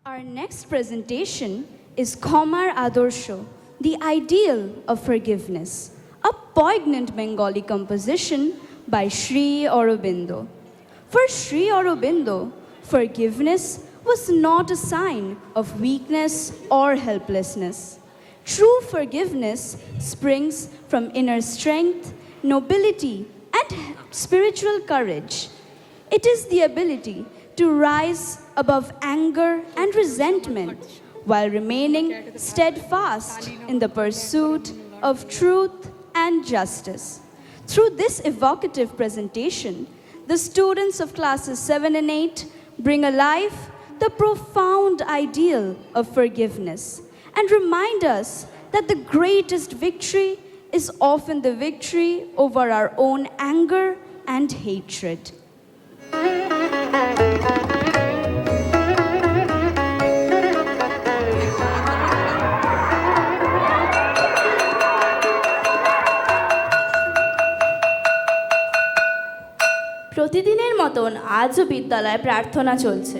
Our next presentation is Khomar Adorsho, the ideal of forgiveness, a poignant Bengali composition by Sri Aurobindo. For Sri Aurobindo, forgiveness was not a sign of weakness or helplessness. True forgiveness springs from inner strength, nobility, and spiritual courage. It is the ability to rise above anger and resentment while remaining steadfast in the pursuit of truth and justice. Through this evocative presentation, the students of classes 7 and 8 bring alive the profound ideal of forgiveness and remind us that the greatest victory is often the victory over our own anger and hatred. প্রতিদিনের মতন আজও বিদ্যালয়ে প্রার্থনা চলছে।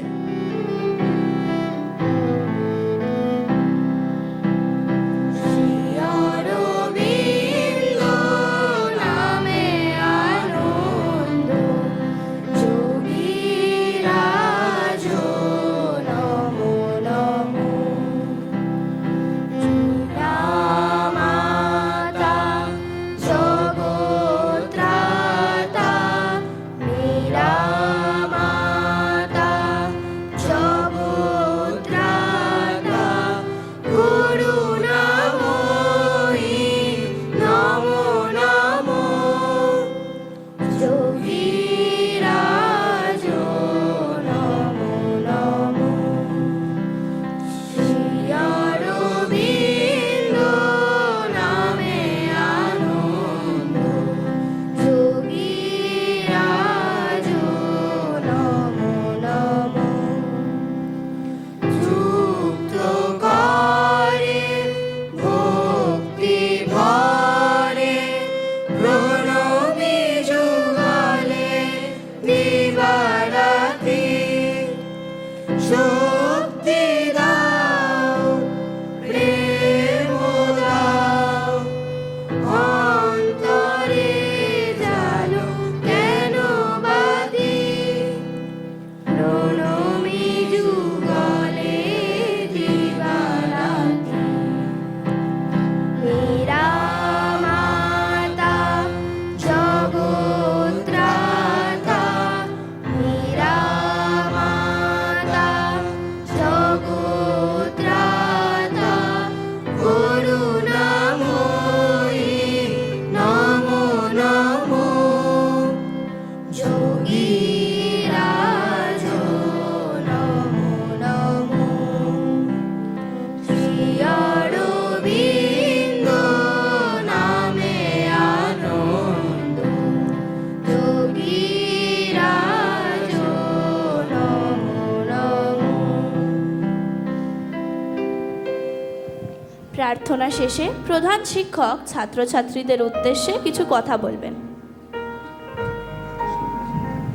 প্রার্থনা শেষে প্রধান শিক্ষক ছাত্রছাত্রীদের উদ্দেশ্যে কিছু কথা বলবেন।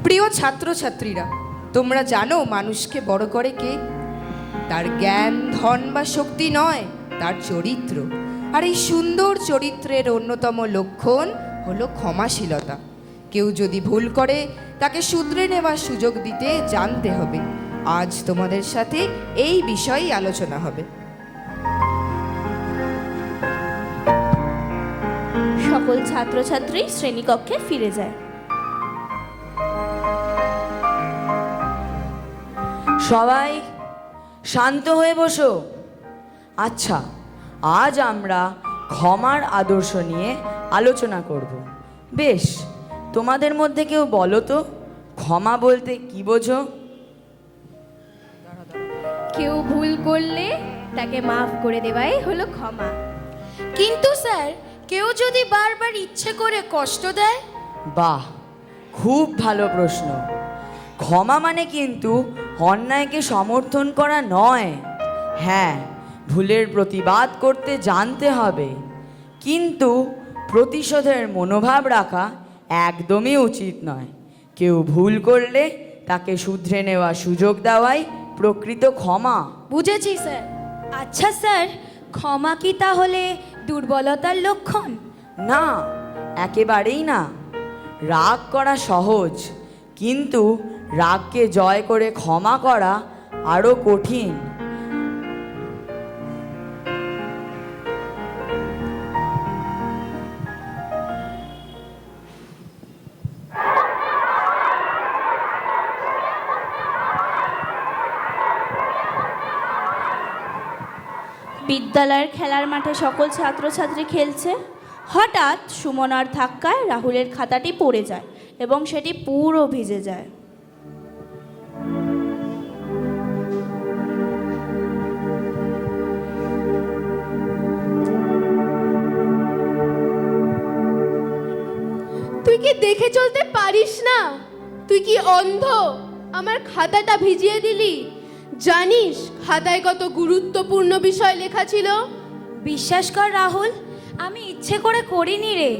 প্রিয় ছাত্রছাত্রীরা, তোমরা জানো মানুষকে বড় করে কে? তার জ্ঞান, ধন বা শক্তি নয়, তার চরিত্র। আর এই সুন্দর চরিত্রের অন্যতম লক্ষণ হলো ক্ষমাশীলতা। কেউ যদি ভুল করে তাকে শুধরে নেওয়ার সুযোগ দিতে জানতে হবে। আজ তোমাদের সাথে এই বিষয়েই আলোচনা হবে। সকল ছাত্রছাত্রী শ্রেণীকক্ষে ফিরে যায়। সবাই শান্ত হয়ে বসো। আচ্ছা, আজ আমরা ক্ষমার আদর্শ নিয়ে আলোচনা করব। বেশ, তোমাদের মধ্যে কেউ বলো তো, ক্ষমা বলতে কি বোঝো? কেউ ভুল করলে তাকে মাফ করে দেওয়াই হলো ক্ষমা। কিন্তু স্যার, কেউ যদি বারবার ইচ্ছে করে কষ্ট দেয়? বাহ, খুব ভালো প্রশ্ন। ক্ষমা মানে কিন্তু অন্যায়কে সমর্থন করা নয়। হ্যাঁ, ভুলের প্রতিবাদ করতে জানতে হবে, কিন্তু প্রতিশোধের মনোভাব রাখা একদমই উচিত নয়। কেউ ভুল করলে তাকে শুধরে নেওয়ার সুযোগ দেওয়াই প্রকৃত ক্ষমা। বুঝেছি স্যার। আচ্ছা স্যার, ক্ষমা কি তাহলে দুর্বলতার লক্ষণ? না, একেবারেই না। রাগ করা সহজ, কিন্তু রাগকে জয় করে ক্ষমা করা আরো কঠিন। বিদ্যালয়ের খেলার মাঠে সকল ছাত্রছাত্রী খেলছে। হঠাৎ সুমনার ধাক্কায় রাহুলের খাতাটি পড়ে যায় এবং সেটি পুরো ভিজে যায়। তুই কি দেখে চলতে পারিস না? তুই কি অন্ধ? আমার খাতাটা ভিজিয়ে দিলি। জানিস খাতায় কত গুরুত্বপূর্ণ বিষয় লেখা ছিল? বিশ্বাস কর রাহুল, আমি ইচ্ছে করে করিনি রে।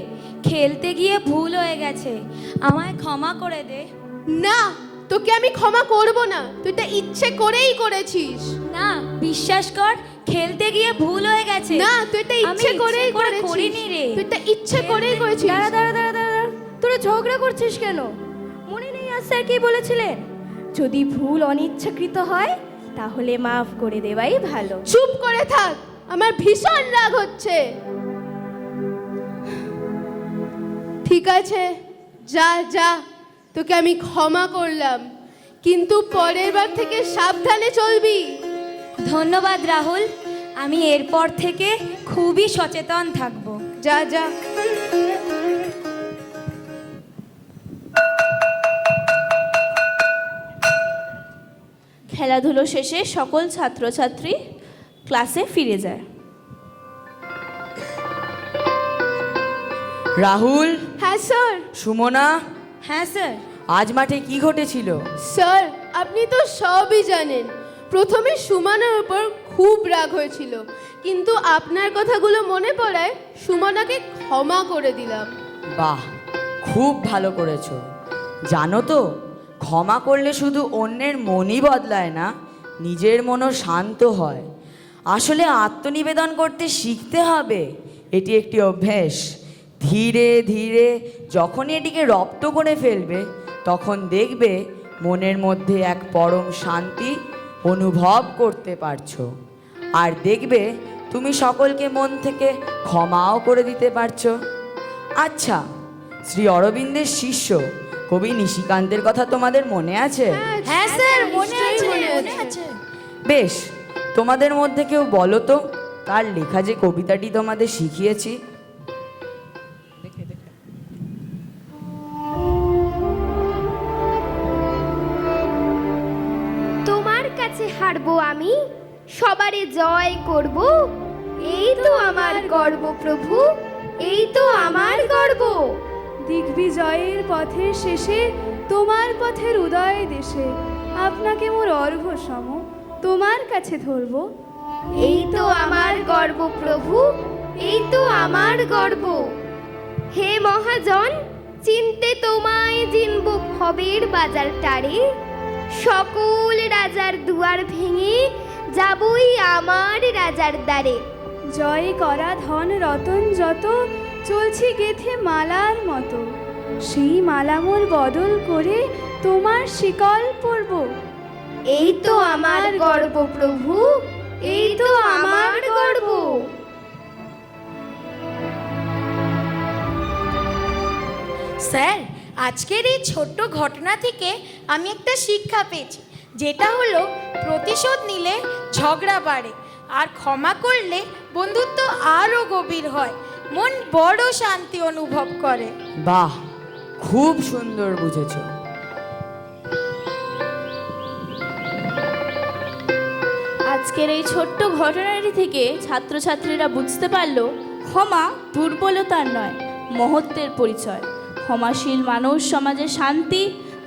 খেলতে গিয়ে ভুল হয়ে গেছে, আমায় ক্ষমা করে দে। না, তোকে আমি ক্ষমা করব না। তুই এটা ইচ্ছে করেই করেছিস। না, বিশ্বাস কর, খেলতে গিয়ে ভুল হয়ে গেছে। না, তুই এটা ইচ্ছে করেই করেছিস। করিনি রে। তুই এটা ইচ্ছে করেই করেছিস। দাঁড়া দাঁড়া দাঁড়া দাঁড়া, তোরা ঝগড়া করছিস কেন? মনে নেই আজ স্যার কি বলেছিলেন? যদি ভুল অনিচ্ছাকৃত হয় তাহলে মাফ করে দেওয়াই ভালো। চুপ করে থাক, আমার ভীষণ রাগ হচ্ছে। ঠিক আছে, যা যা, তোকে আমি ক্ষমা করলাম, কিন্তু পরের বার থেকে সাবধানে চলবি। ধন্যবাদ রাহুল, আমি এরপর থেকে খুবই সচেতন থাকব। যা যা। খেলাধুলো শেষে সকল ছাত্রছাত্রী ক্লাসে ফিরে যায়। রাহুল, হ্যাঁ স্যার। সুমনা, হ্যাঁ স্যার। আজ মাঠে কি ঘটেছিল? স্যার, আপনি তো সবই জানেন। প্রথমে সুমনার উপর খুব রাগ হয়েছিল, কিন্তু আপনার কথাগুলো মনে পড়ায় সুমনাকে ক্ষমা করে দিলাম। বাহ, খুব ভালো করেছো। জানো তো, ক্ষমা করলে শুধু অন্যের মনই বদলায় না, নিজের মনও শান্ত হয়। আসলে আত্মনিবেদন করতে শিখতে হবে, এটি একটি অভ্যেস। ধীরে ধীরে যখনই এটিকে রপ্ত করে ফেলবে, তখন দেখবে মনের মধ্যে এক পরম শান্তি অনুভব করতে পারছো। আর দেখবে তুমি সকলকে মন থেকে ক্ষমাও করে দিতে পারছো। আচ্ছা, শ্রী অরবিন্দের শিষ্য কবি নিশিকান্তের কথা তোমাদের মনে আছে? হ্যাঁ স্যার, মনে নিশ্চয়ই আছে, মনে মনে আছে। আছে। বেশ, তোমাদের মধ্যে কেউ বলো তো, তার লেখা যে কবিতাটি তোমাদের শিখিয়েছি। তোমার কাছে হারবো আমি, সবারে জয় করব, এই তো আমার গর্ব প্রভু, এই তো আমার গর্ব। দিগ্বিজয়ের পথের শেষে তোমার পথের উদয় দেশে আপনাকে মোর অর্ঘ্য সম তোমার কাছে ধরব। এই তো আমার গর্ব প্রভু, এই তো আমার গর্ব। হে মহাজন, চিনতে তোমায় জিনব ভবের বাজার টারে, সকল রাজার দুয়ার ভেঙে যাবই আমার রাজার দ্বারে। জয় করা ধন রতন যত চলছি গেথে মালার মতো, সেই মালা মোর বদল করে তোমার শিকল পরব। এই তো আমার গর্ব প্রভু, এই তো আমার গর্ব। স্যার, আজকের এই ছোট্ট ঘটনা থেকে আমি একটা শিক্ষা পেয়েছি, যেটা হলো প্রতিশোধ নিলে ঝগড়া বাড়ে, আর ক্ষমা করলে বন্ধুত্ব আরও গভীর হয়, মন বড় শান্তি অনুভব করে। বাহ, খুব সুন্দর বুঝেছো। আজকের এই ছোট্ট ঘটনাটি থেকে ছাত্রছাত্রীরা বুঝতে পারল, ক্ষমা দুর্বলতার নয়, মহত্বের পরিচয়। ক্ষমাশীল মানুষ সমাজে শান্তি,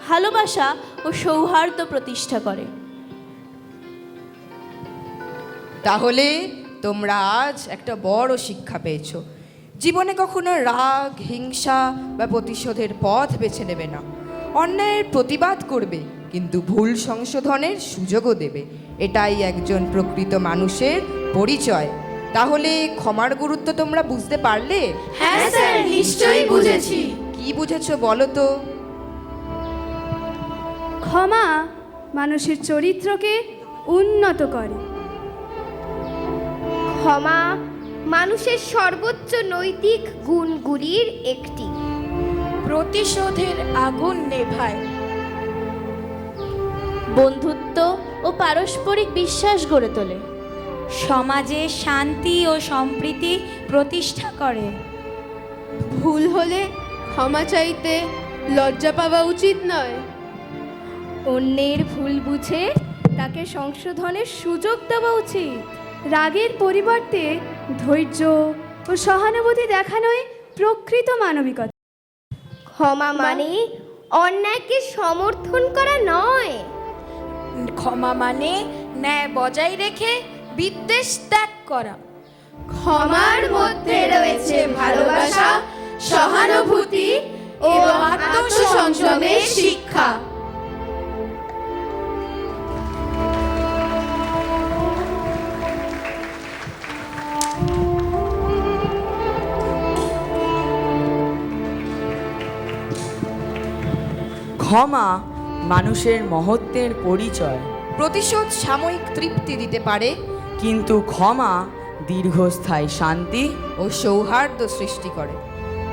ভালোবাসা ও সৌহার্দ্য প্রতিষ্ঠা করে। তাহলে তোমরা আজ একটা বড় শিক্ষা পেয়েছো। জীবনে কখনো রাগ, হিংসা বা প্রতিশোধের পথ বেছে নেবে না। অন্যায়ের প্রতিবাদ করবে, কিন্তু ভুল সংশোধনের সুযোগও দেবে। এটাই একজন প্রকৃত মানুষের পরিচয়। তাহলে ক্ষমার গুরুত্ব তোমরা বুঝতে পারলে? হ্যাঁ স্যার, নিশ্চয়ই বুঝেছি। কি বুঝেছো বলো তো? ক্ষমা মানুষের চরিত্রকে উন্নত করে। ক্ষমা মানুষের সর্বোচ্চ নৈতিক গুণগুলির একটি। প্রতিশোধের আগুন নেভায়। বন্ধুত্ব ও পারস্পরিক বিশ্বাস গড়ে তোলে। সমাজে শান্তি ও সম্প্রীতি প্রতিষ্ঠা করে। ভুল হলে ক্ষমা চাইতে লজ্জা পাওয়া উচিত নয়। অন্যের ভুল বুঝে তাকে সংশোধনের সুযোগ দেওয়া উচিত। রাগের পরিবর্তে ধৈর্য ও সহানুভূতি দেখানোই প্রকৃত মানবিকতা। ক্ষমা মানে অন্যায়কে সমর্থন করা নয়। ক্ষমা মানে ন্যায় বজায় রেখে বিদ্বেষ ত্যাগ করা। ক্ষমার মধ্যে রয়েছে ভালোবাসা, সহানুভূতি ও আত্মসংযমের শিক্ষা। ক্ষমা মানুষের মহত্বের পরিচয়, প্রতিশোধ সাময়িক তৃপ্তি দিতে পারে, কিন্তু ক্ষমা দীর্ঘস্থায়ী শান্তি ও সৌহার্দ্য সৃষ্টি করে।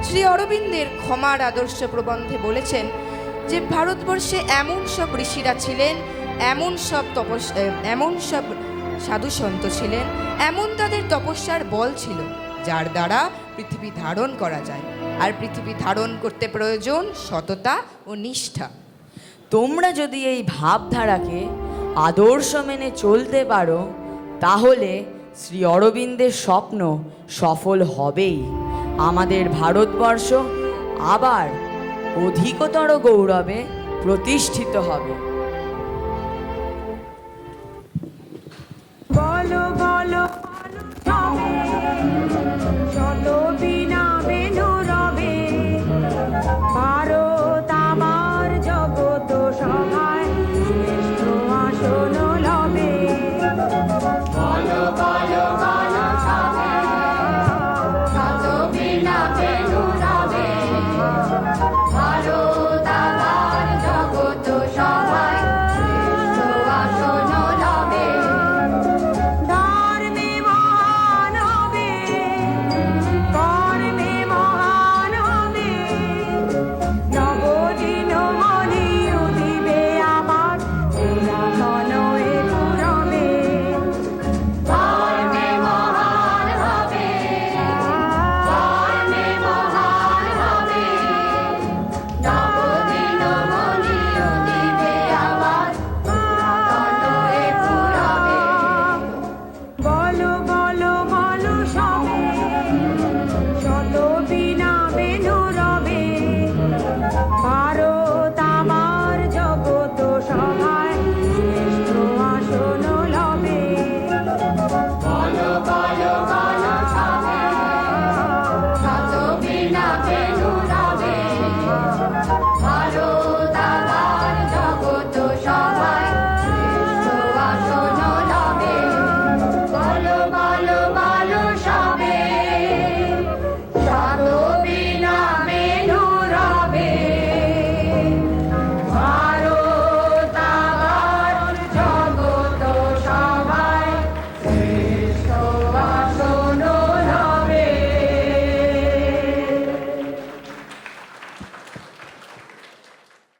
শ্রী অরবিন্দের ক্ষমার আদর্শ প্রবন্ধে বলেছেন যে ভারতবর্ষে এমন সব ঋষিরা ছিলেন, এমন সব সাধু সন্ত ছিলেন, এমন তাদের তপস্যার বল ছিল যার দ্বারা পৃথিবী ধারণ করা যায়। আর পৃথিবী ধারণ করতে প্রয়োজন সততা ও নিষ্ঠা। তোমরা যদি এই ভাবধারাকে আদর্শ মেনে চলতে পারো, তাহলে শ্রী অরবিন্দের স্বপ্ন সফল হবেই। আমাদের ভারতবর্ষ আবার অধিকতর গৌরবে প্রতিষ্ঠিত হবে। বলো বলো বলো তবে, যত